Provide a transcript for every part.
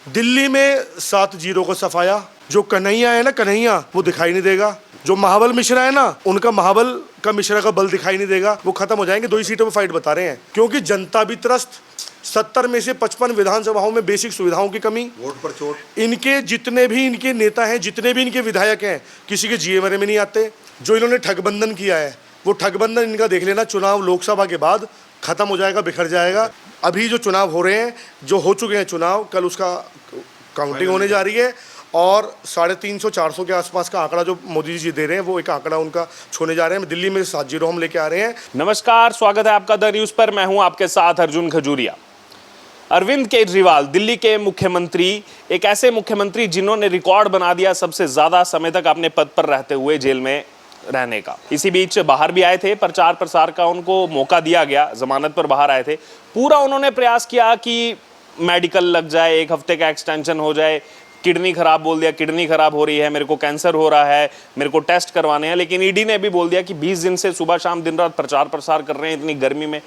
दिल्ली में 7-0 को सफाया। जो कन्हैया है ना, कन्हैया वो दिखाई नहीं देगा। जो महाबल मिश्रा है ना, उनका महाबल का मिश्रा का बल दिखाई नहीं देगा। वो खत्म हो जाएंगे। 2 ही सीटों पे फाइट बता रहे हैं, क्योंकि जनता भी त्रस्त। 70 में से 55 विधानसभाओं में बेसिक सुविधाओं की कमी, वोट पर चोट। इनके जितने भी इनके नेता हैं, जितने भी इनके विधायक हैं, किसी के जीए मरे में नहीं आते। जो इन्होंने ठगबंधन किया है, वो ठगबंधन इनका देख लेना, चुनाव लोकसभा के बाद खत्म हो जाएगा, बिखर जाएगा। अभी जो चुनाव हो रहे हैं, जो हो चुके हैं चुनाव, कल उसका काउंटिंग होने जा रही है और 350-400 के आसपास का आंकड़ा जो मोदी जी दे रहे हैं, वो एक आंकड़ा उनका छूने जा रहे हैं। दिल्ली में 7-0 हम लेके आ रहे हैं। नमस्कार, स्वागत है आपका द न्यूज़ पर। मैं हूं आपके साथ अर्जुन खजूरिया। अरविंद केजरीवाल दिल्ली के मुख्यमंत्री, एक ऐसे मुख्यमंत्री जिन्होंने रिकॉर्ड बना दिया सबसे ज्यादा समय तक अपने पद पर रहते हुए जेल में रहने का। इसी बीच बाहर भी आए थे, प्रचार प्रसार का उनको मौका दिया गया, जमानत पर बाहर आए थे। पूरा उन्होंने प्रयास किया कि मेडिकल लग जाए, 1 हफ्ते का एक्सटेंशन हो जाए। किडनी खराब बोल दिया, किडनी खराब हो रही है, मेरे को कैंसर हो रहा है, मेरे को टेस्ट करवाने हैं। लेकिन ईडी ने भी बोल दिया कि 20 दिन से सुबह शाम दिन रात प्रचार प्रसार कर रहे हैं इतनी गर्मी में,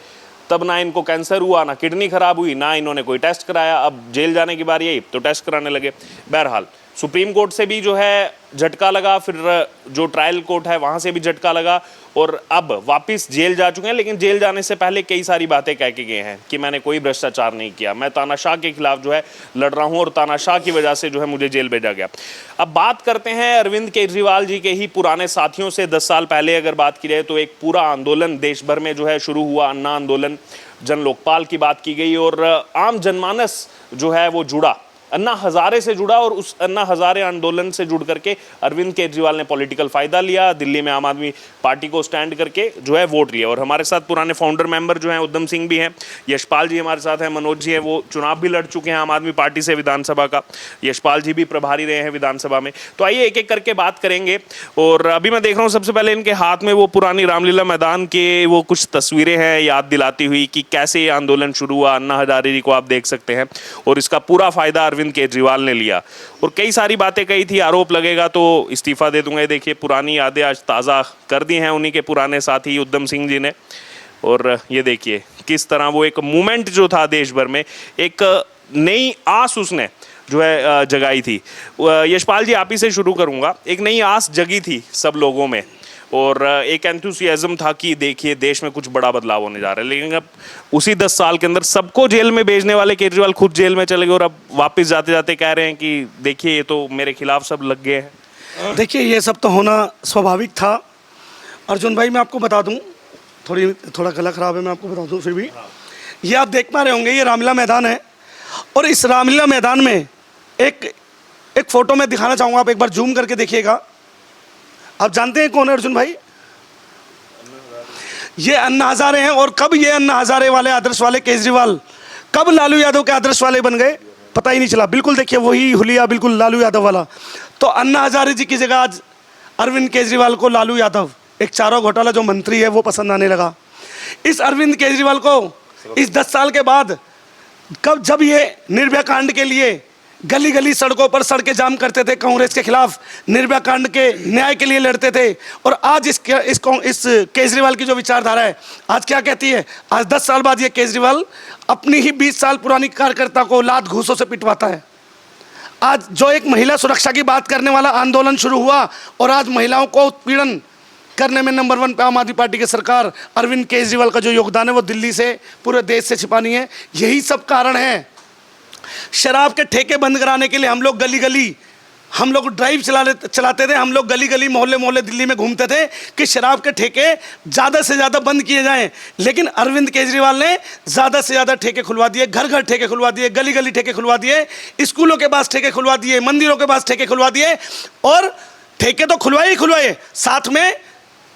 तब ना इनको कैंसर हुआ, ना किडनी खराब हुई, ना इन्होंने कोई टेस्ट कराया। अब जेल जाने की बारी आई तो टेस्ट कराने लगे। बहरहाल सुप्रीम कोर्ट से भी जो है झटका लगा, फिर जो ट्रायल कोर्ट है वहाँ से भी झटका लगा और अब वापस जेल जा चुके हैं। लेकिन जेल जाने से पहले कई सारी बातें कह के गए हैं कि मैंने कोई भ्रष्टाचार नहीं किया, मैं तानाशाह के खिलाफ जो है लड़ रहा हूँ और तानाशाह की वजह से जो है मुझे जेल भेजा गया। अब बात करते हैं अरविंद केजरीवाल जी के ही पुराने साथियों से। 10 साल पहले अगर बात की जाए तो एक पूरा आंदोलन देश भर में जो है शुरू हुआ, अन्ना आंदोलन। जन लोकपाल की बात की गई और आम जनमानस जो है वो जुड़ा, अन्ना हजारे से जुड़ा और उस अन्ना हजारे आंदोलन से जुड़ करके अरविंद केजरीवाल ने पॉलिटिकल फायदा लिया। दिल्ली में आम आदमी पार्टी को स्टैंड करके जो है वोट लिया। और हमारे साथ पुराने फाउंडर मेंबर जो हैं, उद्यम सिंह भी हैं, यशपाल जी हमारे साथ हैं, मनोज जी हैं, वो चुनाव भी लड़ चुके हैं आम आदमी पार्टी से विधानसभा का। यशपाल जी भी प्रभारी रहे हैं विधानसभा में। तो आइए एक एक करके बात करेंगे। और अभी मैं देख रहा हूँ सबसे पहले इनके हाथ में वो पुरानी रामलीला मैदान के वो कुछ तस्वीरें हैं याद दिलाती हुई कि कैसे ये आंदोलन शुरू हुआ। अन्ना हजारे जी को आप देख सकते हैं और इसका पूरा फायदा अरविंद केजरीवाल ने लिया और कई सारी बातें कही थी। आरोप लगेगा तो इस्तीफा दे दूंगा। देखिए पुरानी यादें आज ताज़ा कर दी हैं उन्हीं के पुराने साथी उद्यम सिंह जी ने। और ये देखिए किस तरह वो एक मूवमेंट जो था देश भर में, एक नई आस उसने जो है जगाई थी। यशपाल जी आप ही से शुरू करूंगा। एक नई आस जगी थी सब लोगों में और एक एंथुसियाज्म था कि देखिए देश में कुछ बड़ा बदलाव होने जा रहा है। लेकिन अब उसी 10 साल के अंदर सबको जेल में भेजने वाले केजरीवाल खुद जेल में चले गए और अब वापस जाते जाते कह रहे हैं कि देखिए ये तो मेरे खिलाफ सब लग गए हैं। देखिए ये सब तो होना स्वाभाविक था। अर्जुन भाई मैं आपको बता दूं, थोड़ा गला खराब है, मैं आपको बता दूं फिर भी। ये आप देख पा रहे होंगे, ये रामलीला मैदान है और इस रामलीला मैदान में एक फोटो में दिखाना चाहूँगा, आप एक बार जूम करके देखिएगा। आप जानते हैं कौन है अर्जुन भाई? ये अन्ना हजारे हैं। और कब ये अन्ना हजारे वाले आदर्श वाले केजरीवाल कब लालू यादव के आदर्श वाले बन गए पता ही नहीं चला। बिल्कुल देखिए वही हुलिया, बिल्कुल लालू यादव वाला। तो अन्ना हजारे जी की जगह आज अरविंद केजरीवाल को लालू यादव, एक चारों घोटाला जो मंत्री है, वो पसंद आने लगा। इस अरविंद केजरीवाल को इस 10 साल के बाद जब ये निर्भया कांड के लिए गली गली सड़कों पर सड़कें जाम करते थे, कांग्रेस के खिलाफ निर्भया कांड के न्याय के लिए लड़ते थे, और आज इस केजरीवाल की जो विचारधारा है आज क्या कहती है? आज 10 साल बाद ये केजरीवाल अपनी ही 20 साल पुरानी कार्यकर्ता को लात घूसों से पिटवाता है। आज जो एक महिला सुरक्षा की बात करने वाला आंदोलन शुरू हुआ और आज महिलाओं को उत्पीड़न करने में नंबर 1 पे आम आदमी पार्टी की सरकार, अरविंद केजरीवाल का जो योगदान है वो दिल्ली से पूरे देश से छिपा नहीं है। यही सब कारण है। शराब के ठेके बंद कराने के लिए हम लोग गली गली हम लोग ड्राइव चलाते थे, हम लोग गली गली मोहल्ले मोहल्ले दिल्ली में घूमते थे कि शराब के ठेके ज़्यादा से ज़्यादा बंद किए जाएं। लेकिन अरविंद केजरीवाल ने ज़्यादा से ज़्यादा ठेके खुलवा दिए, घर घर ठेके खुलवा दिए, गली गली ठेके खुलवा दिए, स्कूलों के पास ठेके खुलवा दिए, मंदिरों के पास ठेके खुलवा दिए। और ठेके तो खुलवाए ही खुलवाए, साथ में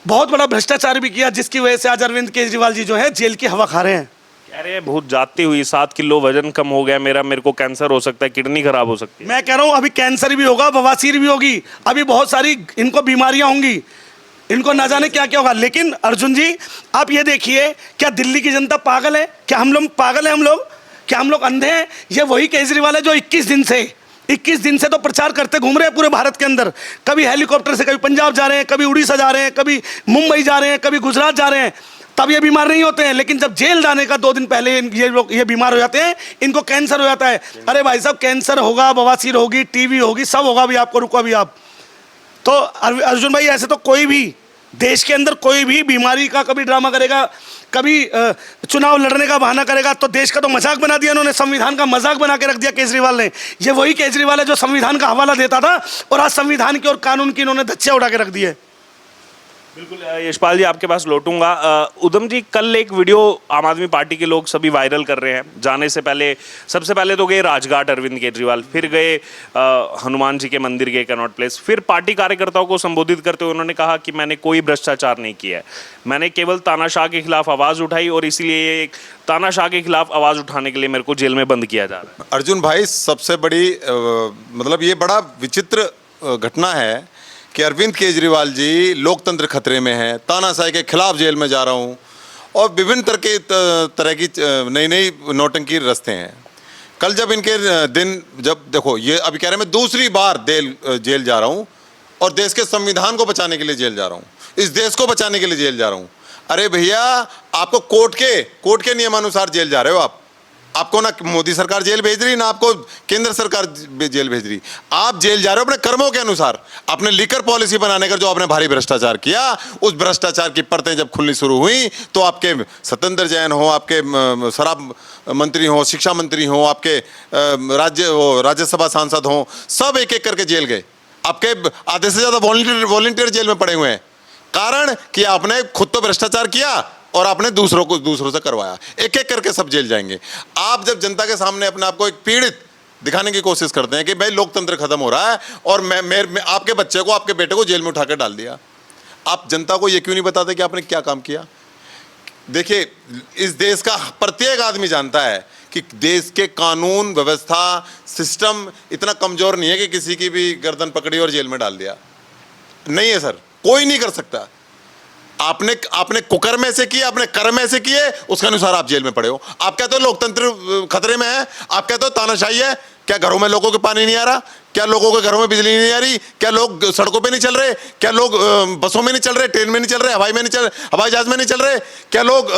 बहुत बड़ा भ्रष्टाचार भी किया, जिसकी वजह से आज अरविंद केजरीवाल जी जो है जेल की हवा खा रहे हैं। अरे बहुत जाती हुई 7 किलो वजन कम हो गया मेरा, मेरे को कैंसर हो सकता है, किडनी खराब हो सकती है। मैं कह रहा हूं अभी कैंसर भी होगा, बवासीर भी होगी, अभी बहुत सारी इनको बीमारियां होंगी, इनको ना जाने क्या क्या होगा। लेकिन अर्जुन जी आप ये देखिए, क्या दिल्ली की जनता पागल है? क्या हम लोग पागल है? क्या हम लोग अंधे हैं? ये वही केजरीवाल है जो 21 दिन से तो प्रचार करते घूम रहे हैं पूरे भारत के अंदर। कभी हेलीकॉप्टर से कभी पंजाब जा रहे हैं, कभी उड़ीसा जा रहे हैं, कभी मुंबई जा रहे हैं, कभी गुजरात जा रहे हैं। तब ये बीमार नहीं होते हैं, लेकिन जब जेल जाने का 2 दिन पहले ये लोग ये बीमार हो जाते हैं, इनको कैंसर हो जाता है। अरे भाई साहब, कैंसर होगा, बवासीर होगी, टीबी होगी, सब होगा भी आपको, रुको अभी आप। तो अर्जुन भाई, ऐसे तो कोई भी देश के अंदर कोई भी बीमारी का कभी ड्रामा करेगा, कभी चुनाव लड़ने का बहाना करेगा, तो देश का तो मजाक बना दिया इन्होंने, संविधान का मजाक बना के रख दिया केजरीवाल ने। ये वही केजरीवाल है जो संविधान का हवाला देता था, और आज संविधान की और कानून की इन्होंने धज्जियां उड़ा के रख दी है। बिल्कुल यशपाल जी, आपके पास लौटूंगा। उधम जी, कल एक वीडियो आम आदमी पार्टी के लोग सभी वायरल कर रहे हैं। जाने से पहले सबसे पहले तो गए राजघाट अरविंद केजरीवाल, फिर गए हनुमान जी के मंदिर गए, कनॉट प्लेस, फिर पार्टी कार्यकर्ताओं को संबोधित करते हुए उन्होंने कहा कि मैंने कोई भ्रष्टाचार नहीं किया है, मैंने केवल तानाशाह के खिलाफ आवाज़ उठाई, और इसीलिए एक तानाशाह के खिलाफ आवाज़ उठाने के लिए मेरे को जेल में बंद किया जा रहा है। अर्जुन भाई, सबसे बड़ी मतलब ये बड़ा विचित्र घटना है कि अरविंद केजरीवाल जी लोकतंत्र खतरे में है, तानाशाही के खिलाफ जेल में जा रहा हूँ, और विभिन्न तरह की नई नई नौटंकी रचते हैं। कल जब इनके दिन, जब देखो ये अभी कह रहे हैं मैं दूसरी बार जेल जा रहा हूँ, और देश के संविधान को बचाने के लिए जेल जा रहा हूँ, इस देश को बचाने के लिए जेल जा रहा हूँ। अरे भैया, आपको कोर्ट के नियमानुसार जेल जा रहे हो आपको ना मोदी सरकार जेल भेज रही, ना आपको केंद्र सरकार जेल भेज रही। आप जेल जा रहे हो अपने कर्मों के अनुसार। आपने लीकर पॉलिसी बनाने का जो आपने भारी भ्रष्टाचार किया, उस भ्रष्टाचार की परतें जब खुलनी शुरू हुई, तो आपके सत्येंद्र जैन हो, आपके शराब मंत्री हो, शिक्षा मंत्री हो, आपके राज्यसभा सांसद हो, सब एक एक करके जेल गए। आपके आधे से ज्यादा वॉलंटियर जेल में पड़े हुए हैं, कारण कि आपने खुद तो भ्रष्टाचार किया और आपने दूसरों से करवाया। एक एक करके सब जेल जाएंगे। आप जब जनता के सामने अपने आप को एक पीड़ित दिखाने की कोशिश करते हैं कि भाई लोकतंत्र खत्म हो रहा है, और मैं आपके बच्चे को, आपके बेटे को जेल में उठाकर डाल दिया, आप जनता को ये क्यों नहीं बताते कि आपने क्या काम किया? देखिए, इस देश का प्रत्येक आदमी जानता है कि देश के कानून व्यवस्था सिस्टम इतना कमजोर नहीं है कि किसी की भी गर्दन पकड़ी और जेल में डाल दिया। नहीं है सर, कोई नहीं कर सकता। आपने कुकर में से किए, आपने कर्म में से किए, उसके अनुसार आप जेल में पड़े हो। आप कहते हो लोकतंत्र खतरे में है, आप कहते हो तानाशाही है। क्या घरों में लोगों के पानी नहीं आ रहा? क्या लोगों के घरों में बिजली नहीं आ रही? क्या लोग सड़कों पे नहीं चल रहे? क्या लोग बसों में नहीं चल रहे, ट्रेन में नहीं चल रहे, हवाई जहाज में नहीं चल रहे? क्या लोग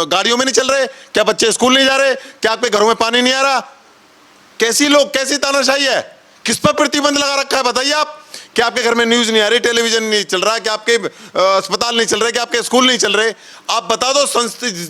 गाड़ियों में नहीं चल रहे? क्या बच्चे स्कूल नहीं जा रहे? क्या आपके घरों में पानी नहीं आ रहा? कैसी तानाशाही है? किस पर प्रतिबंध लगा रखा है बताइए आप? क्या आपके घर में न्यूज नहीं आ रही, टेलीविजन नहीं चल रहा, क्या आपके अस्पताल नहीं चल रहे, क्या आपके स्कूल नहीं चल रहे? आप बता दो,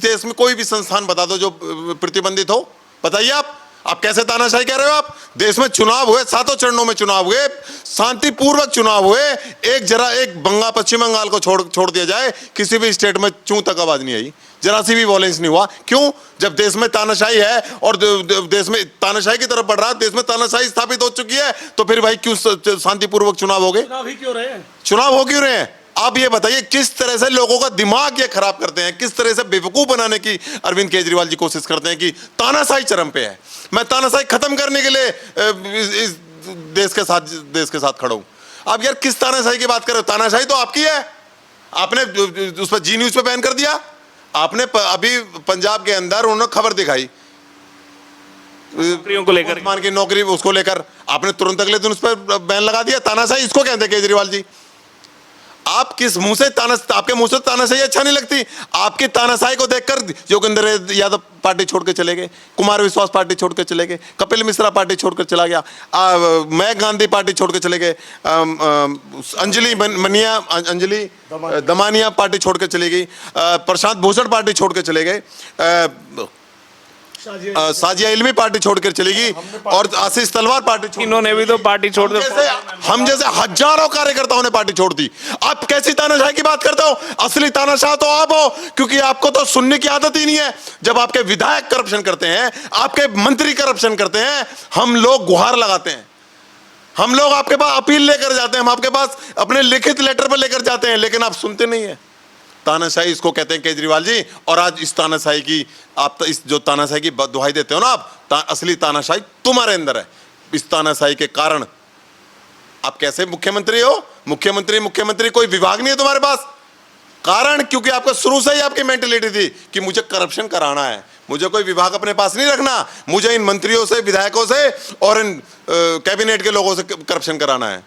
देश में कोई भी संस्थान बता दो जो प्रतिबंधित हो, बताइए आप कैसे तानाशाही कह रहे हो? आप देश में चुनाव हुए, 7 चरणों में चुनाव हुए, शांतिपूर्वक चुनाव हुए, एक पश्चिम बंगाल को छोड़ दिया जाए, किसी भी स्टेट में चूं तक आवाज नहीं आई, जरा सी भी वॉयलेंस नहीं हुआ। क्यों? जब देश में तानाशाही है और देश में तानाशाही की तरफ बढ़ रहा है, देश में तानाशाही स्थापित हो चुकी है, तो फिर भाई क्यों शांतिपूर्वक चुनाव हो गए? चुनाव हो क्यों रहे हैं? आप ये बताइए, किस तरह से लोगों का दिमाग ये खराब करते हैं, किस तरह से बेवकूफ बनाने की अरविंद केजरीवाल जी कोशिश करते हैं कि तानाशाही चरम पे है, मैं तानाशाही खत्म करने के लिए इस देश के साथ खड़ा हूं। आप यार किस तानाशाही की बात कर रहे हो? तानाशाही तो आपकी है, आपने उस पर जी न्यूज पे बैन कर दिया। आपने अभी पंजाब के अंदर उन्होंने खबर दिखाई नौकरियों को लेकर, मान की नौकरी, उसको लेकर आपने तुरंत अगले दिन उस पर बैन लगा दिया। तानाशाही इसको कहते हैं केजरीवाल जी। आप किस मुंह से आपके मुंह से तानाशाही अच्छा नहीं लगती? आपकी तानाशाही को देखकर योगेंद्र यादव पार्टी छोड़ के चले गए, कुमार विश्वास पार्टी छोड़ के चले गए, कपिल मिश्रा पार्टी छोड़ कर चला गया, मैं गांधी पार्टी छोड़ के चले गए, अंजलि दमानिया पार्टी छोड़ के चली गई, प्रशांत भूषण पार्टी छोड़ के चले गए, साजिया इल्मी पार्टी छोड़कर चलेगी, और आशीष तलवार पार्टी इन्होंने भी तो पार्टी छोड़ दी। हम जैसे हजारों कार्यकर्ताओं ने पार्टी छोड़ दी। आप कैसी तानाशाही की बात करते हो? असली तानाशाह तो आप हो, क्योंकि आपको तो सुनने की आदत ही नहीं है। जब आपके विधायक करप्शन करते हैं, आपके मंत्री करप्शन करते हैं, हम लोग गुहार लगाते हैं, हम लोग आपके पास अपील लेकर जाते हैं, हम आपके पास अपने लिखित लेटर पर लेकर जाते हैं, लेकिन आप सुनते नहीं है। तानाशाही इसको कहते हैं केजरीवाल जी। और आज इस तानाशाही की जो तानाशाही की दुहाई देते हो ना आप, असली तानाशाही तुम्हारे अंदर है। इस तानाशाही के कारण आप कैसे मुख्यमंत्री हो? मुख्यमंत्री कोई विभाग नहीं है तुम्हारे पास। कारण क्योंकि आपका शुरू से ही आपकी मेंटेलिटी थी कि मुझे करप्शन कराना है, मुझे कोई विभाग अपने पास नहीं रखना, मुझे इन मंत्रियों से, विधायकों से और इन कैबिनेट के लोगों से करप्शन कराना है।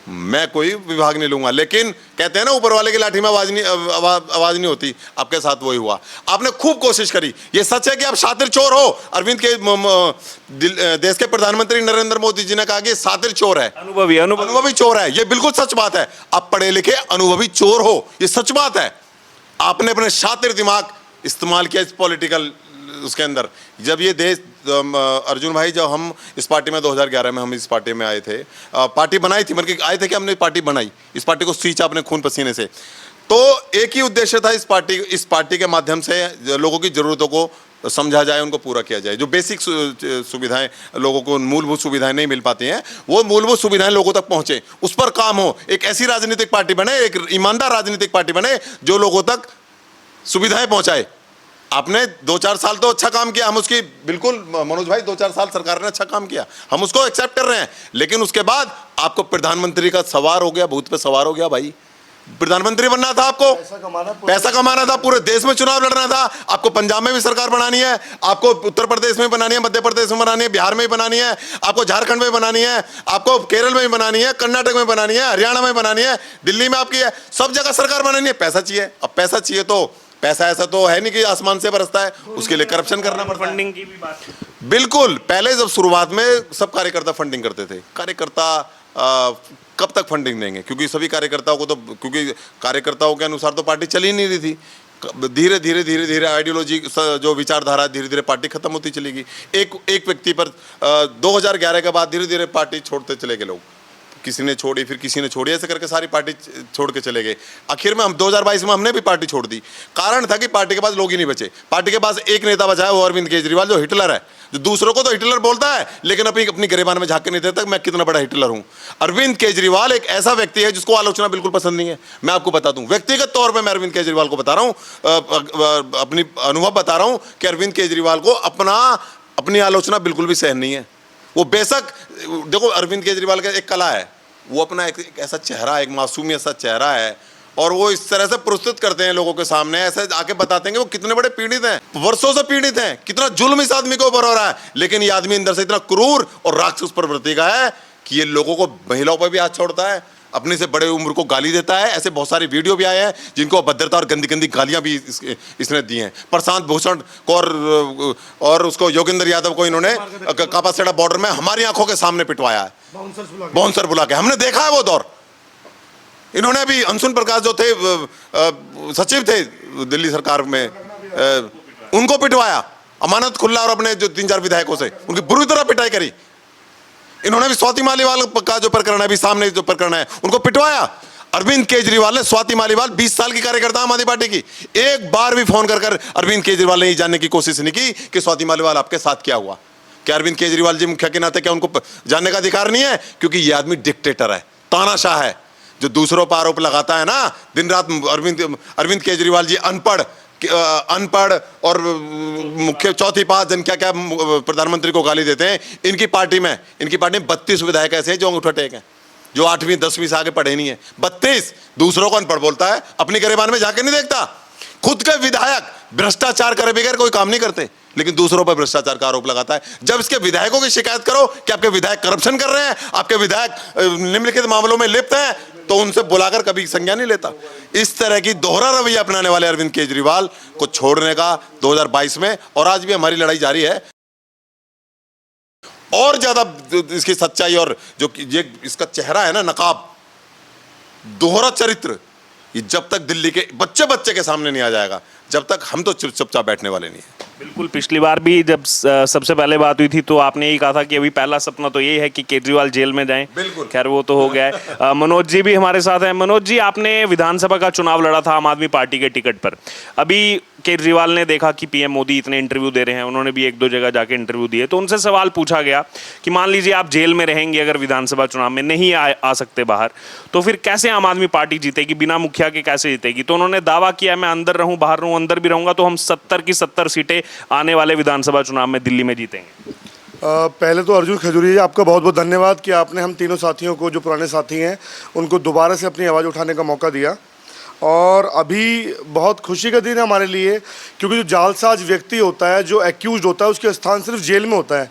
मैं कोई विभाग नहीं लूंगा। लेकिन कहते हैं ना ऊपर वाले की लाठी में आवाज नहीं होती, आपके साथ वही हुआ। आपने खूब कोशिश करी, ये सच है कि आप शातिर चोर हो। अरविंद के देश के प्रधानमंत्री नरेंद्र मोदी जी ने कहा कि ये शातिर चोर है, अनुभवी चोर है। ये बिल्कुल सच बात है। आप पढ़े लिखे अनुभवी चोर हो, ये सच बात है। आपने अपने शातिर दिमाग इस्तेमाल किया इस पॉलिटिकल उसके अंदर। जब ये देश अर्जुन भाई, जब हम इस पार्टी में 2011 में हम इस पार्टी में आए थे, पार्टी बनाई थी, मतलब आए थे कि हमने पार्टी बनाई, इस पार्टी को सींचा अपने खून पसीने से। तो एक ही उद्देश्य था इस पार्टी के माध्यम से लोगों की जरूरतों को समझा जाए, उनको पूरा किया जाए। जो बेसिक सुविधाएं लोगों को, मूलभूत सुविधाएं नहीं मिल पाती हैं, वो मूलभूत सुविधाएं लोगों तक पहुंचे, उस पर काम हो। एक ऐसी राजनीतिक पार्टी बने, एक ईमानदार राजनीतिक पार्टी बने जो लोगों तक सुविधाएं पहुंचाए। आपने 2-4 साल तो अच्छा काम किया, हम उसकी बिल्कुल, मनोज भाई 2-4 साल सरकार ने अच्छा काम किया, हम उसको एक्सेप्ट कर रहे हैं। लेकिन उसके बाद आपको प्रधानमंत्री का सवार हो गया, भूत पे सवार हो गया भाई। प्रधानमंत्री बनना था आपको, पैसा कमाना था, पूरे देश में चुनाव लड़ना था, आपको पंजाब में भी सरकार बनानी है, आपको उत्तर प्रदेश में बनानी है, मध्य प्रदेश में बनानी है, बिहार में भी बनानी है, आपको झारखंड में बनानी है, आपको केरल में भी बनानी है, कर्नाटक में बनानी है, हरियाणा में बनानी है, दिल्ली में आपकी है, सब जगह सरकार बनानी है। पैसा चाहिए। अब पैसा चाहिए तो पैसा ऐसा तो है नहीं कि आसमान से बरसता है, उसके लिए करप्शन करना पड़ता है। फंडिंग की भी बात बिल्कुल। पहले जब शुरुआत में सब कार्यकर्ता फंडिंग करते थे, कार्यकर्ता कब तक फंडिंग देंगे, क्योंकि सभी कार्यकर्ताओं को तो, क्योंकि कार्यकर्ताओं के अनुसार तो पार्टी चली नहीं रही थी। धीरे धीरे आइडियोलॉजी जो विचारधारा, धीरे धीरे पार्टी खत्म होती चलेगी। एक व्यक्ति पर 2011 के बाद धीरे धीरे पार्टी छोड़ते चले गए लोग, किसी ने छोड़ी, फिर किसी ने छोड़ी, ऐसे करके सारी पार्टी छोड़ के चले गए। आखिर में हम 2022 में हमने भी पार्टी छोड़ दी। कारण था कि पार्टी के पास लोग ही नहीं बचे। पार्टी के पास एक नेता बचा है, वो अरविंद केजरीवाल, जो हिटलर है, जो दूसरों को तो हिटलर बोलता है लेकिन अपनी गिरेबान में झांक के नहीं देता मैं कितना बड़ा हिटलर हूं। अरविंद केजरीवाल एक ऐसा व्यक्ति है जिसको आलोचना बिल्कुल पसंद नहीं है। मैं आपको बता दूं, व्यक्तिगत तौर पर मैं अरविंद केजरीवाल को बता रहा हूं, अपनी अनुभव बता रहा हूं कि अरविंद केजरीवाल को अपनी आलोचना बिल्कुल भी सहन नहीं है। वो बेशक, देखो अरविंद केजरीवाल का एक कला है, वो अपना एक ऐसा चेहरा, एक मासूमी ऐसा चेहरा है, और वो इस तरह से प्रस्तुत करते हैं लोगों के सामने, ऐसे आके बताते हैं कि वो कितने बड़े पीड़ित हैं, वर्षों से पीड़ित हैं, कितना जुल्म इस आदमी के ऊपर हो रहा है। लेकिन ये आदमी अंदर से इतना क्रूर और राक्षस प्रवृत्ति का है कि ये लोगों को, महिलाओं पर भी हाथ छोड़ता है, अपने से बड़े उम्र को गाली देता है। ऐसे बहुत सारे वीडियो भी आए हैं जिनको अभद्रता और गंदी गंदी गालियां भी इसने दी हैं। प्रशांत भूषण को और उसको योगेंद्र यादव को इन्होंने कापासेड़ा बॉर्डर में हमारी आंखों के सामने पिटवाया है, बाउंसर बुला के। हमने देखा है वो दौर। इन्होंने अभी अंशुन प्रकाश जो थे, सचिव थे दिल्ली सरकार में, उनको पिटवाया, अमानत खुल्ला और अपने जो 3-4 विधायकों से उनकी बुरी तरह पिटाई करी। इन्होंने भी स्वाति मालीवाल का जो प्रकरण है, अभी सामने जो प्रकरण है, उनको पिटवाया। अरविंद केजरीवाल ने स्वाति मालीवाल 20 साल की कार्यकर्ता आम आदमी पार्टी की, एक बार भी फोन कर अरविंद केजरीवाल ने ये जानने की कोशिश नहीं की कि स्वाति मालीवाल आपके साथ क्या हुआ। क्या अरविंद केजरीवाल जी मुखिया के नाते क्या उनको जानने का अधिकार नहीं है? क्योंकि ये आदमी डिक्टेटर है, तानाशाह है, जो दूसरों पर आरोप लगाता है ना दिन रात। अरविंद केजरीवाल जी अनपढ़ और मुख्य चौथी पांच जन क्या प्रधानमंत्री को गाली देते हैं। इनकी पार्टी में 32 विधायक ऐसे हैं जो अंगूठा टेक हैं, जो 8वीं 10वीं से आगे पढ़े नहीं है। 32 दूसरों को अनपढ़ बोलता है, अपनी गिरेबान में जाके नहीं देखता। खुद के विधायक भ्रष्टाचार करे बगैर कोई काम नहीं करते, लेकिन दूसरों पर भ्रष्टाचार का आरोप लगाता है। जब इसके विधायकों की शिकायत करो कि आपके विधायक करप्शन कर रहे हैं, आपके विधायक निम्नलिखित मामलों में लिप्त हैं, तो उनसे बुलाकर कभी संज्ञान नहीं लेता। इस तरह की दोहरा रवैया अपनाने वाले अरविंद केजरीवाल को छोड़ने का 2022 में, और आज भी हमारी लड़ाई जारी है। और ज्यादा इसकी सच्चाई और जो ये इसका चेहरा है ना, नकाब, दोहरा चरित्र, ये जब तक दिल्ली के बच्चे के सामने नहीं आ जाएगा, जब तक हम तो चुपचाप बैठने वाले नहीं है। बिल्कुल। पिछली बार भी जब सबसे पहले बात हुई थी तो आपने यही कहा था कि अभी पहला सपना तो ये है कि केजरीवाल जेल में जाएं। बिल्कुल। खैर वो तो हो गया है। मनोज जी भी हमारे साथ हैं। मनोज जी, आपने विधानसभा का चुनाव लड़ा था आम आदमी पार्टी के टिकट पर। अभी केजरीवाल ने देखा कि पीएम मोदी इतने इंटरव्यू दे रहे हैं, उन्होंने भी 1-2 जगह जाके इंटरव्यू दिए, तो उनसे सवाल पूछा गया कि मान लीजिए आप जेल में रहेंगे, अगर विधानसभा चुनाव में नहीं आ सकते बाहर, तो फिर कैसे आम आदमी पार्टी जीतेगी, बिना मुखिया के कैसे जीतेगी? तो उन्होंने दावा किया, मैं अंदर रहूं बाहर रहूं, अंदर भी रहूंगा तो हम 70 की 70 सीटें आने वाले विधानसभा चुनाव में दिल्ली में जीतेंगे। पहले तो अर्जुन खजूरिया जी, आपका बहुत बहुत धन्यवाद कि आपने हम तीनों साथियों को, जो पुराने साथी हैं, उनको दोबारा से अपनी आवाज़ उठाने का मौका दिया। और अभी बहुत खुशी का दिन है हमारे लिए, क्योंकि जो जालसाज व्यक्ति होता है, जो एक्यूज होता है, उसके स्थान सिर्फ जेल में होता है।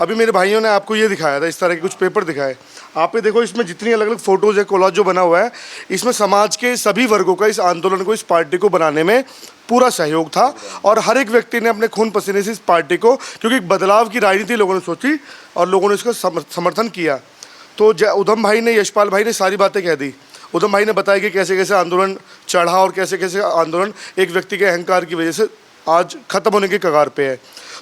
अभी मेरे भाइयों ने आपको ये दिखाया था, इस तरह के कुछ पेपर दिखाए। आप ये देखो, इसमें जितनी अलग अलग फोटोज है, कोलाज जो बना हुआ है, इसमें समाज के सभी वर्गों का इस आंदोलन को, इस पार्टी को बनाने में पूरा सहयोग था। और हर एक व्यक्ति ने अपने खून पसीने से इस पार्टी को, क्योंकि एक बदलाव की राजनीति लोगों ने सोची और लोगों ने इसका समर्थन किया। तो उधम भाई ने, यशपाल भाई ने सारी बातें कह दी। उधम भाई ने बताया कि कैसे कैसे आंदोलन चढ़ा और कैसे कैसे आंदोलन एक व्यक्ति के अहंकार की वजह से आज खत्म होने के कगार पे है।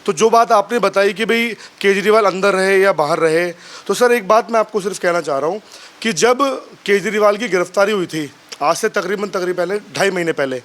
तो जो बात आपने बताई कि भाई केजरीवाल अंदर रहे या बाहर रहे, तो सर एक बात मैं आपको सिर्फ कहना चाह रहा हूँ कि जब केजरीवाल की गिरफ्तारी हुई थी, आज से तकरीबन पहले 2.5 महीने पहले,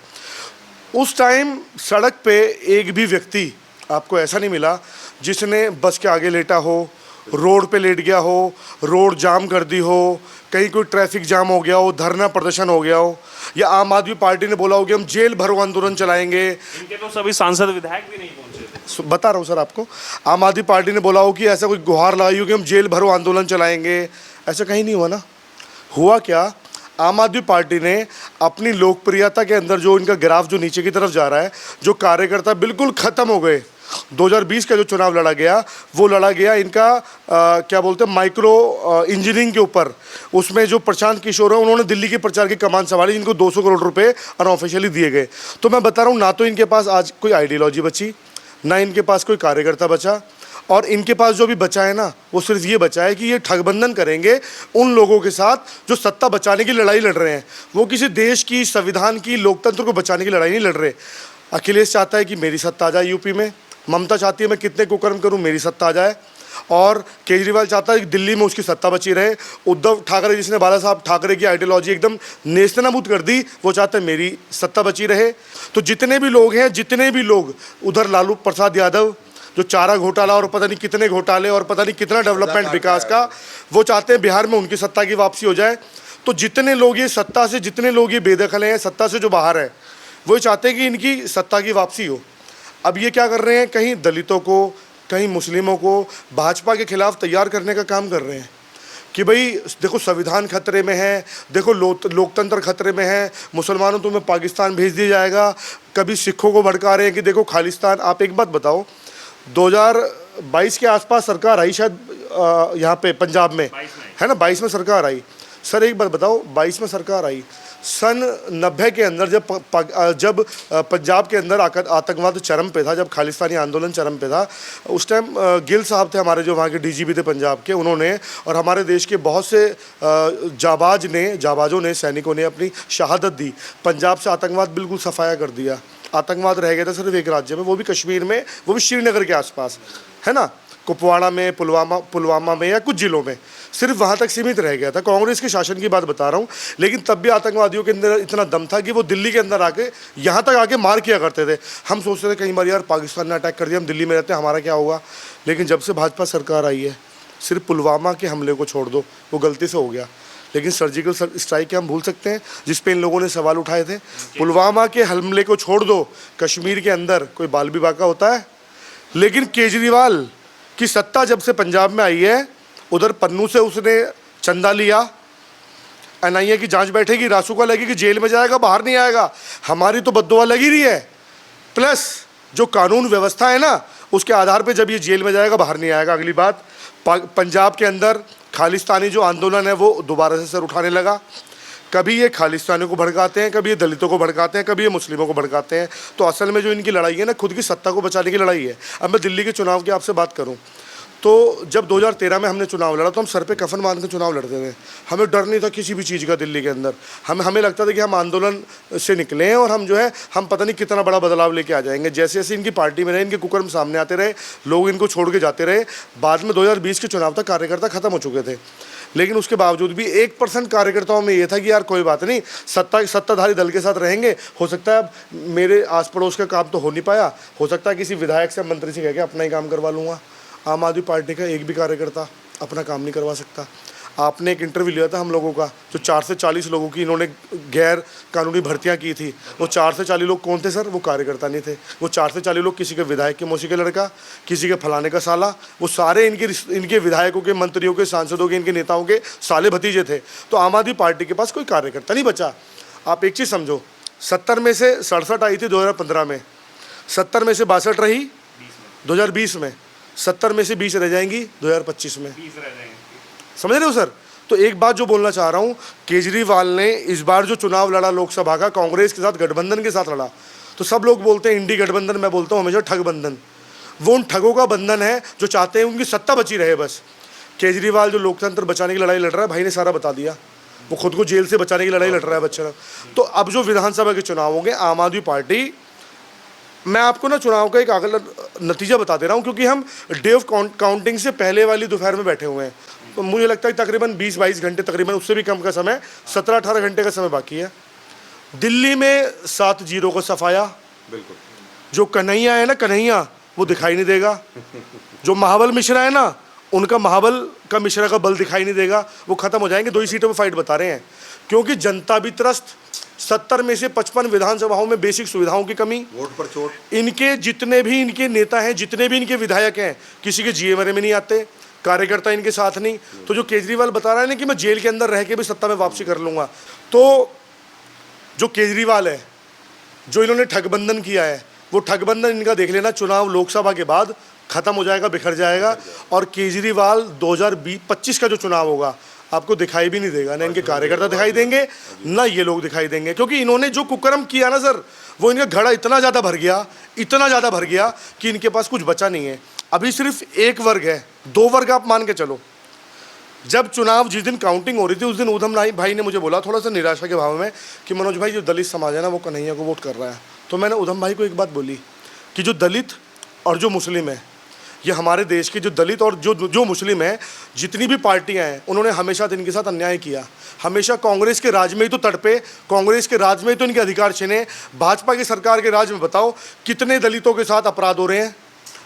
उस टाइम सड़क पे एक भी व्यक्ति आपको ऐसा नहीं मिला जिसने बस के आगे लेटा हो, रोड पे लेट गया हो, रोड जाम कर दी हो, कहीं कोई ट्रैफिक जाम हो गया हो, धरना प्रदर्शन हो गया हो, या आम आदमी पार्टी ने बोला हो कि हम जेल भरो आंदोलन चलाएंगे। इनके तो सभी सांसद विधायक भी नहीं पहुंचे थे। बता रहा हूँ सर आपको, आम आदमी पार्टी ने बोला हो कि ऐसा कोई गुहार लगाई हो कि हम जेल भरो आंदोलन चलाएंगे, ऐसा कहीं नहीं हुआ ना। हुआ क्या, आम आदमी पार्टी ने अपनी लोकप्रियता के अंदर जो इनका ग्राफ जो नीचे की तरफ जा रहा है, जो कार्यकर्ता बिल्कुल ख़त्म हो गए। 2020 का जो चुनाव लड़ा गया, वो लड़ा गया इनका क्या बोलते हैं, माइक्रो इंजीनियरिंग के ऊपर। उसमें जो प्रशांत किशोर है, उन्होंने दिल्ली के प्रचार की कमान संभाली, इनको 200 करोड़ रुपए अनऑफिशियली दिए गए। तो मैं बता रहा हूँ, ना तो इनके पास आज कोई आइडियोलॉजी बची, ना इनके पास कोई कार्यकर्ता बचा, और इनके पास जो भी बचा है ना, वो सिर्फ ये बचा है कि ये ठगबंधन करेंगे उन लोगों के साथ जो सत्ता बचाने की लड़ाई लड़ रहे हैं। वो किसी देश की, संविधान की, लोकतंत्र को बचाने की लड़ाई नहीं लड़ रहे। अखिलेश चाहता है कि मेरी सत्ता आ जाए यूपी में, ममता चाहती है मैं कितने कुकर्म करूं मेरी सत्ता आ जाए, और केजरीवाल चाहता है कि दिल्ली में उसकी सत्ता बची रहे। उद्धव ठाकरे, जिसने बाला साहब ठाकरे की आइडियोलॉजी एकदम नेस्तनाबूद कर दी, वो चाहते हैं मेरी सत्ता बची रहे। तो जितने भी लोग हैं, जितने भी लोग, उधर लालू प्रसाद यादव जो चारा घोटाला और पता नहीं कितने घोटाले और पता नहीं कितना डेवलपमेंट विकास का, वो चाहते हैं बिहार में उनकी सत्ता की वापसी हो जाए। तो जितने लोग ये सत्ता से, जितने लोग ये बेदखल हैं, सत्ता से जो बाहर है, वो चाहते हैं कि इनकी सत्ता की वापसी हो। अब ये क्या कर रहे हैं, कहीं दलितों को, कहीं मुस्लिमों को भाजपा के खिलाफ तैयार करने का काम कर रहे हैं कि भाई देखो संविधान खतरे में है, देखो लोकतंत्र खतरे में है, मुसलमानों तुम्हें पाकिस्तान भेज दिया जाएगा। कभी सिखों को भड़का रहे हैं कि देखो खालिस्तान। आप एक बात बताओ, 2022 के आसपास सरकार आई शायद यहाँ पे पंजाब में, है ना, 22 में सरकार आई। सर एक बात बताओ, 22 में सरकार आई, सन 90 के अंदर जब पंजाब के अंदर आतंकवाद चरम पे था, जब खालिस्तानी आंदोलन चरम पे था, उस टाइम गिल साहब थे हमारे, जो वहाँ के डीजीपी थे पंजाब के, उन्होंने और हमारे देश के बहुत से जाबाजों ने, सैनिकों ने अपनी शहादत दी। पंजाब से आतंकवाद बिल्कुल सफाया कर दिया। आतंकवाद रह गया था सिर्फ एक राज्य में, वो भी कश्मीर में, वो भी श्रीनगर के आसपास, है ना, कुपवाड़ा में, पुलवामा में, या कुछ जिलों में, सिर्फ वहाँ तक सीमित रह गया था। कांग्रेस के शासन की बात बता रहा हूँ। लेकिन तब भी आतंकवादियों के अंदर इतना दम था कि वो दिल्ली के अंदर आके, यहाँ तक आके मार किया करते थे। हम सोचते थे कई बार यार पाकिस्तान ने अटैक कर दिया, हम दिल्ली में रहते हैं, हमारा क्या होगा। लेकिन जब से भाजपा सरकार आई है, सिर्फ पुलवामा के हमले को छोड़ दो, वो गलती से हो गया, लेकिन सर्जिकल स्ट्राइक के हम भूल सकते हैं जिस पे इन लोगों ने सवाल उठाए थे। पुलवामा के हमले को छोड़ दो, कश्मीर के अंदर कोई बाल विवाह का होता है। लेकिन केजरीवाल की सत्ता जब से पंजाब में आई है, उधर पन्नू से उसने चंदा लिया, एनआईए की जांच बैठेगी, रासुका लगेगी, जेल में जाएगा, बाहर नहीं आएगा। हमारी तो बद्दुआ लगी रही है, प्लस जो कानून व्यवस्था है ना, उसके आधार पे जब ये जेल में जाएगा, बाहर नहीं आएगा। अगली बात, पंजाब के अंदर खालिस्तानी जो आंदोलन है वो दोबारा से सर उठाने लगा। कभी ये खालिस्तानियों को भड़काते हैं, कभी ये दलितों को भड़काते हैं, कभी ये मुस्लिमों को भड़काते हैं। तो असल में जो इनकी लड़ाई है ना, खुद की सत्ता को बचाने की लड़ाई है। अब मैं दिल्ली के चुनाव की आपसे बात करूं, तो जब 2013 में हमने चुनाव लड़ा, तो हम सर पे कफन बांध के चुनाव लड़ते थे। हमें डर नहीं था किसी भी चीज़ का दिल्ली के अंदर। हमें लगता था कि हम आंदोलन से निकले हैं और हम जो है, हम पता नहीं कितना बड़ा बदलाव लेके आ जाएंगे। जैसे जैसे इनकी पार्टी में रहे, इनके कुकर्म सामने आते रहे, लोग इनको छोड़ के जाते रहे। बाद में 2020 के चुनाव तक कार्यकर्ता खत्म हो चुके थे, लेकिन उसके बावजूद भी 1% कार्यकर्ताओं में ये था कि यार कोई बात नहीं, सत्ताधारी दल के साथ रहेंगे। हो सकता है मेरे आस पड़ोस का काम तो हो नहीं पाया, हो सकता है किसी विधायक से, मंत्री से कह के अपना ही काम करवा लूँगा। आम आदमी पार्टी का एक भी कार्यकर्ता अपना काम नहीं करवा सकता। आपने एक इंटरव्यू लिया था हम लोगों का, जो 4 से 40 लोगों की इन्होंने गैर कानूनी भर्तियां की थी। वो 4 से 40 लोग कौन थे सर? वो कार्यकर्ता नहीं थे। वो 4 से 40 लोग किसी के विधायक के मौसी के लड़का, किसी के फलाने का साला, वो सारे इनके विधायकों के, मंत्रियों के, सांसदों के, इनके नेताओं के साले भतीजे थे। तो आम आदमी पार्टी के पास कोई कार्यकर्ता नहीं बचा। आप एक चीज़ समझो, 70 में से 67 आई थी 2015 में, 70 में से 62 रही 2020 में, 70 में से 20 रह जाएंगी 2025 में। समझ रहे हो सर? तो एक बात जो बोलना चाह रहा हूँ, केजरीवाल ने इस बार जो चुनाव लड़ा लोकसभा का कांग्रेस के साथ गठबंधन के साथ लड़ा, तो सब लोग बोलते हैं इंडी गठबंधन, मैं बोलता हूँ हमेशा ठगबंधन। वो उन ठगों का बंधन है जो चाहते हैं उनकी सत्ता बची रहे बस। केजरीवाल जो लोकतंत्र बचाने की लड़ाई लड़ रहा है, भाई ने सारा बता दिया, वो खुद को जेल से बचाने की लड़ाई लड़ रहा है बच्चा। तो अब जो विधानसभा के चुनाव होंगे, आम आदमी पार्टी, मैं आपको ना चुनाव का एक अगला नतीजा बता दे रहा हूँ, क्योंकि हम डे ऑफ काउंटिंग से पहले वाली दोपहर में बैठे हुए हैं, तो मुझे लगता है तकरीबन 20-22 घंटे, तकरीबन उससे भी कम का समय, 17-18 घंटे का समय बाकी है। दिल्ली में 7-0 का सफाया। बिल्कुल। जो कन्हैया है ना, कन्हैया, वो दिखाई नहीं देगा। जो महाबल मिश्रा है ना, उनका महाबल का मिश्रा का बल दिखाई नहीं देगा, वो खत्म हो जाएंगे। 2 ही सीटों पर फाइट बता रहे हैं, क्योंकि जनता भी त्रस्त, 70 में से 55 विधानसभाओं में बेसिक सुविधाओं की कमी, वोट पर चोट। इनके जितने भी इनके नेता हैं, जितने भी इनके विधायक हैं, किसी के जीएमआरए में नहीं आते, कार्यकर्ता इनके साथ नहीं। तो जो केजरीवाल बता रहा है ना कि मैं जेल के अंदर रह के भी सत्ता में वापसी कर लूँगा, तो जो केजरीवाल है, जो इन्होंने ठगबंधन किया है, वो ठगबंधन इनका देख लेना, चुनाव लोकसभा के बाद खत्म हो जाएगा, बिखर जाएगा। और केजरीवाल 2025 का जो चुनाव होगा आपको दिखाई भी नहीं देगा, ना इनके कार्यकर्ता दिखाई देंगे, ना ये लोग दिखाई देंगे, क्योंकि इन्होंने जो कुकर्म किया ना सर, वो इनका घड़ा इतना ज़्यादा भर गया, इतना ज़्यादा भर गया कि इनके पास कुछ बचा नहीं है। अभी सिर्फ एक वर्ग है, 2 वर्ग आप मान के चलो। जब चुनाव जिस दिन काउंटिंग हो रही थी, उस दिन उधम भाई ने मुझे बोला थोड़ा सा निराशा के भाव में कि मनोज भाई, जो दलित समाज है ना, वो कन्हैया को वोट कर रहा है। तो मैंने उधम भाई को एक बात बोली कि जो दलित और जो मुस्लिम है, ये हमारे देश के जो दलित और जो मुस्लिम है, जितनी भी पार्टियां हैं, उन्होंने हमेशा इनके साथ अन्याय किया। हमेशा कांग्रेस के राज में ही तो तड़पे, कांग्रेस के राज में ही तो इनके अधिकार छीने। भाजपा की सरकार के राज में बताओ कितने दलितों के साथ अपराध हो रहे हैं।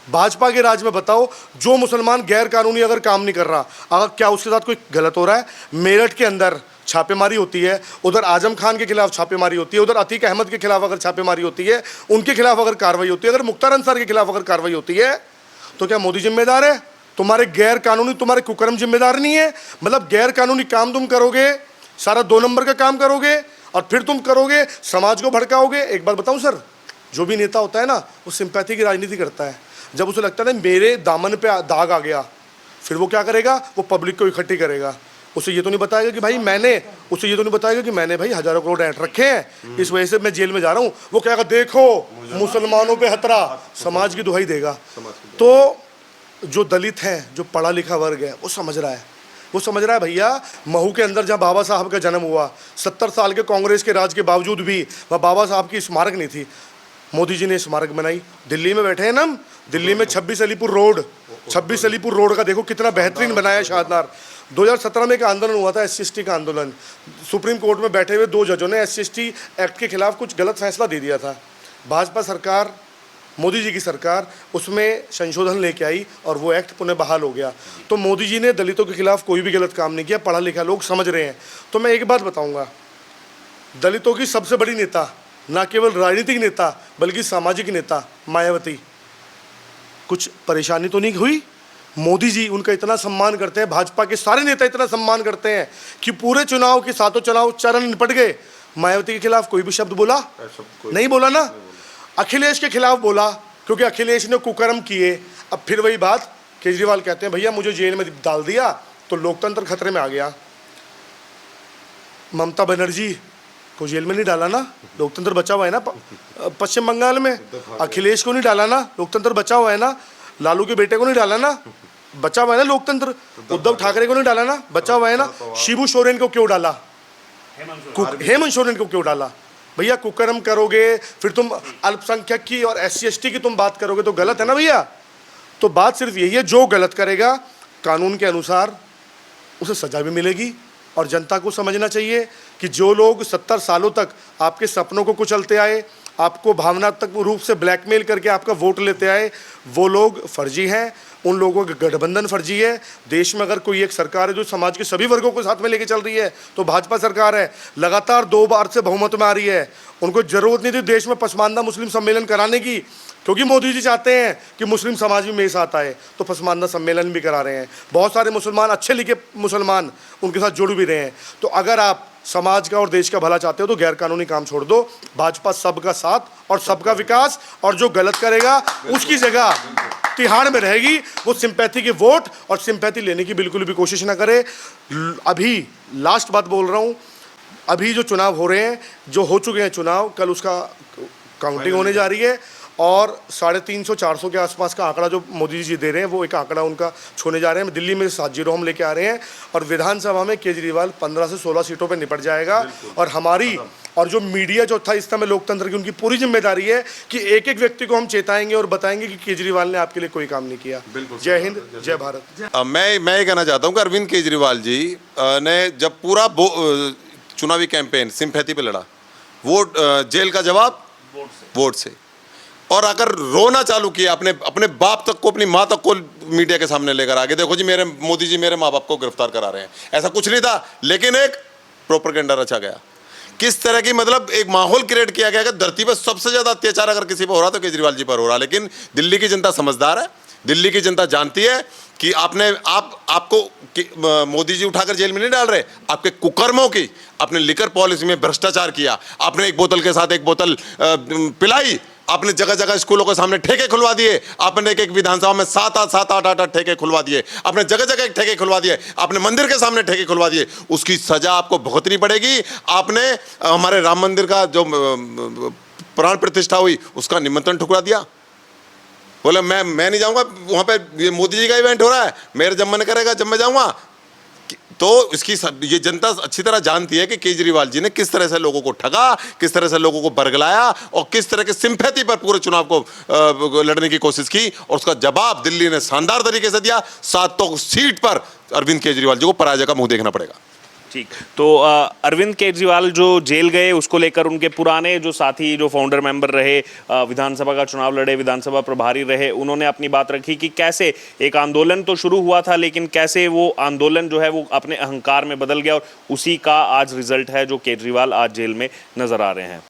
भाजपा के राज में बताओ, जो मुसलमान गैर कानूनी अगर काम नहीं कर रहा, अगर क्या उसके साथ कोई गलत हो रहा है। मेरठ के अंदर छापेमारी होती है, उधर आजम खान के खिलाफ छापेमारी होती है, उधर अतीक अहमद के खिलाफ अगर छापेमारी होती है, उनके खिलाफ अगर कार्रवाई होती है, अगर मुख्तार अंसार के खिलाफ अगर कार्रवाई होती है, तो क्या मोदी जिम्मेदार है? तुम्हारे गैर कानूनी, तुम्हारे कुकर्म जिम्मेदार नहीं है? मतलब गैर कानूनी काम तुम करोगे, सारा 2 नंबर का काम करोगे, और फिर तुम करोगे समाज को भड़काओगे। एक बात बताऊं सर, जो भी नेता होता है ना, वो सिंपैथी की राजनीति करता है। जब उसे लगता है ना मेरे दामन पे दाग आ गया, फिर वो क्या करेगा? वो पब्लिक को इकट्ठी करेगा। उसे ये तो नहीं बताएगा कि भाई उसे ये तो नहीं बताएगा कि मैंने भाई हजारों करोड़ ऐंठ रखे हैं, इस वजह से मैं जेल में जा रहा हूँ। वो कहेगा देखो मुसलमानों पे खतरा, समाज की दुहाई देगा। तो जो दलित हैं, जो पढ़ा लिखा वर्ग है, वो समझ रहा है, वो समझ रहा है भैया, महू के अंदर जहाँ बाबा साहब का जन्म हुआ, 70 साल के कांग्रेस के राज के बावजूद भी वहाँ बाबा साहब की स्मारक नहीं थी। मोदी जी ने स्मारक बनाई। दिल्ली में बैठे हैं ना हम, दिल्ली में 26 अलीपुर रोड का देखो कितना बेहतरीन बनाया, शानदार। 2017 में एक आंदोलन हुआ था, SC/ST का आंदोलन। सुप्रीम कोर्ट में बैठे हुए 2 जजों ने SC/ST एक्ट के खिलाफ कुछ गलत फैसला दे दिया था। भाजपा सरकार, मोदी जी की सरकार, उसमें संशोधन लेके आई और वो एक्ट पुनः बहाल हो गया। तो मोदी जी ने दलितों के खिलाफ कोई भी गलत काम नहीं किया, पढ़ा लिखा लोग समझ रहे हैं। तो मैं एक बात बताऊंगा, दलितों की सबसे बड़ी नेता, ना केवल राजनीतिक नेता बल्कि सामाजिक नेता मायावती, कुछ परेशानी तो नहीं हुई? मोदी जी उनका इतना सम्मान करते हैं, भाजपा के सारे नेता इतना सम्मान करते हैं कि पूरे चुनाव के 7 चुनाव चरण निपट गए, मायावती के खिलाफ कोई भी शब्द बोला नहीं? बोला ना। अखिलेश के खिलाफ बोला, क्योंकि अखिलेश ने कुकर्म किए। अब फिर वही बात, केजरीवाल कहते हैं भैया मुझे जेल में डाल दिया तो लोकतंत्र खतरे में आ गया। ममता बनर्जी को जेल में नहीं डाला ना, लोकतंत्र बचा हुआ है ना। पश्चिम बंगाल में अखिलेश को नहीं डाला ना, लोकतंत्र बचा हुआ है ना। लालू के बेटे को नहीं डाला ना, बचा हुआ है ना लोकतंत्र। उद्धव ठाकरे को नहीं डाला ना, बचा हुआ है ना। शिबू सोरेन को क्यों डाला? हेमंत सोरेन को क्यों डाला? भैया कुकर्म करोगे, फिर तुम अल्पसंख्यक की और SC/ST की तुम बात करोगे तो गलत है ना भैया। तो बात सिर्फ यही है, जो गलत करेगा कानून के अनुसार उसे सजा भी मिलेगी। और जनता को समझना चाहिए कि जो लोग 70 सालों तक आपके सपनों को कुचलते आए, आपको भावनात्मक रूप से ब्लैकमेल करके आपका वोट लेते आए, वो लोग फर्जी हैं। उन लोगों का गठबंधन फर्जी है। देश में अगर कोई एक सरकार है जो समाज के सभी वर्गों को साथ में लेके चल रही है तो भाजपा सरकार है। लगातार 2 बार से बहुमत में आ रही है। उनको जरूरत नहीं थी देश में पसमानदा मुस्लिम सम्मेलन कराने की, क्योंकि मोदी जी चाहते हैं कि मुस्लिम समाज भी मेरे साथ आए, तो पसमानदा सम्मेलन भी करा रहे हैं। बहुत सारे मुसलमान, अच्छे लिखे मुसलमान उनके साथ जुड़ भी रहे हैं। तो अगर आप समाज का और देश का भला चाहते हो तो गैर कानूनी काम छोड़ दो। भाजपा सबका साथ और सबका विकास, और जो गलत करेगा उसकी जगह तिहाड़ में रहेगी, वो सिंपैथी के वोट और सिंपैथी लेने की बिल्कुल भी कोशिश ना करे। अभी लास्ट बात बोल रहा हूँ, अभी जो चुनाव हो रहे हैं, जो हो चुके हैं चुनाव, कल उसका काउंटिंग होने जा रही है और 350-400 के आसपास का आंकड़ा जो मोदी जी दे रहे हैं वो एक आंकड़ा उनका छूने जा रहे हैं। दिल्ली में 7-0 हम लेके आ रहे हैं और विधानसभा में केजरीवाल 15 से 16 सीटों पे निपट जाएगा। और हमारी और जो मीडिया जो था इस समय लोकतंत्र की, उनकी पूरी जिम्मेदारी है कि एक एक व्यक्ति को हम चेताएंगे और बताएंगे कि केजरीवाल ने आपके लिए कोई काम नहीं किया। जय हिंद, जय भारत। मैं ये कहना चाहता हूँ कि अरविंद केजरीवाल जी ने जब पूरा चुनावी कैंपेन सिंपैथी पे लड़ा, वोट जेल का जवाब वोट से, और अगर रोना चालू किया अपने बाप तक को, अपनी माँ तक को मीडिया के सामने लेकर आगे, देखो जी मेरे मोदी जी मेरे माँ बाप को गिरफ्तार करा रहे हैं, ऐसा कुछ नहीं था, लेकिन एक प्रोपेगेंडा रचा गया। किस तरह की मतलब एक माहौल क्रिएट किया गया कि धरती पर सबसे ज्यादा अत्याचार अगर किसी पर हो रहा तो केजरीवाल जी पर हो रहा। लेकिन दिल्ली की जनता समझदार है, दिल्ली की जनता जानती है कि आपको मोदी जी उठाकर जेल में नहीं डाल रहे, आपके कुकर्मों की, आपने लिकर पॉलिसी में भ्रष्टाचार किया, आपने एक बोतल के साथ एक बोतल पिलाई, आपने जगह जगह स्कूलों के सामने ठेके खुलवा दिए, आपने एक विधानसभा में 7-8 ठेके खुलवा दिए, आपने जगह जगह ठेके खुलवा दिए, आपने मंदिर के सामने ठेके खुलवा दिए, उसकी सजा आपको भुगतनी पड़ेगी। आपने हमारे राम मंदिर का जो प्राण प्रतिष्ठा हुई उसका निमंत्रण ठुकरा दिया, बोले मैं नहीं जाऊंगा वहां पे, ये मोदी जी का इवेंट हो रहा है, मेरा जब मन करेगा जब मैं जाऊंगा। तो इसकी ये जनता अच्छी तरह जानती है कि केजरीवाल जी ने किस तरह से लोगों को ठगा, किस तरह से लोगों को बरगलाया और किस तरह के सिंपैथी पर पूरे चुनाव को लड़ने की कोशिश की, और उसका जवाब दिल्ली ने शानदार तरीके से दिया। 7 सीट पर अरविंद केजरीवाल जी को पराजय का मुंह देखना पड़ेगा। ठीक, तो अरविंद केजरीवाल जो जेल गए उसको लेकर उनके पुराने जो साथी, जो फाउंडर मेंबर रहे, विधानसभा का चुनाव लड़े, विधानसभा प्रभारी रहे, उन्होंने अपनी बात रखी कि कैसे एक आंदोलन तो शुरू हुआ था लेकिन कैसे वो आंदोलन जो है वो अपने अहंकार में बदल गया, और उसी का आज रिजल्ट है जो केजरीवाल आज जेल में नजर आ रहे हैं।